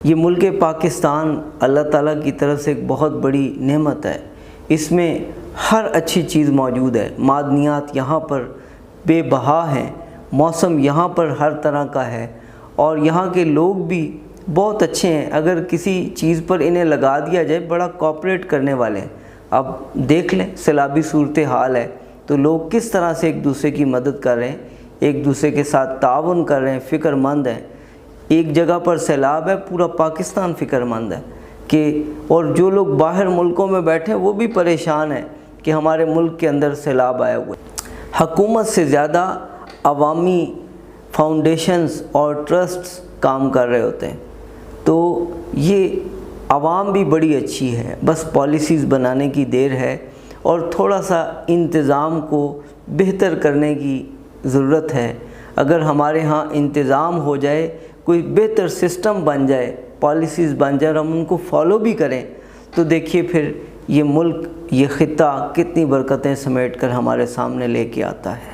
یہ ملک پاکستان اللہ تعالیٰ کی طرف سے ایک بہت بڑی نعمت ہے۔ اس میں ہر اچھی چیز موجود ہے۔ معدنیات یہاں پر بے بہا ہیں، موسم یہاں پر ہر طرح کا ہے، اور یہاں کے لوگ بھی بہت اچھے ہیں۔ اگر کسی چیز پر انہیں لگا دیا جائے بڑا کوآپریٹ کرنے والے ہیں۔ اب دیکھ لیں سیلابی صورتحال ہے تو لوگ کس طرح سے ایک دوسرے کی مدد کر رہے ہیں، ایک دوسرے کے ساتھ تعاون کر رہے ہیں، فکر مند ہیں۔ ایک جگہ پر سیلاب ہے، پورا پاکستان فکر مند ہے اور جو لوگ باہر ملکوں میں بیٹھے ہیں وہ بھی پریشان ہیں کہ ہمارے ملک کے اندر سیلاب آیا ہوا ہے۔ حکومت سے زیادہ عوامی فاؤنڈیشنز اور ٹرسٹس کام کر رہے ہوتے ہیں، تو یہ عوام بھی بڑی اچھی ہے، بس پالیسیز بنانے کی دیر ہے اور تھوڑا سا انتظام کو بہتر کرنے کی ضرورت ہے۔ اگر ہمارے ہاں انتظام ہو جائے، کوئی بہتر سسٹم بن جائے، پالیسیز بن جائے اور ہم ان کو فالو بھی کریں، تو دیکھیے پھر یہ ملک، یہ خطہ کتنی برکتیں سمیٹ کر ہمارے سامنے لے کے آتا ہے۔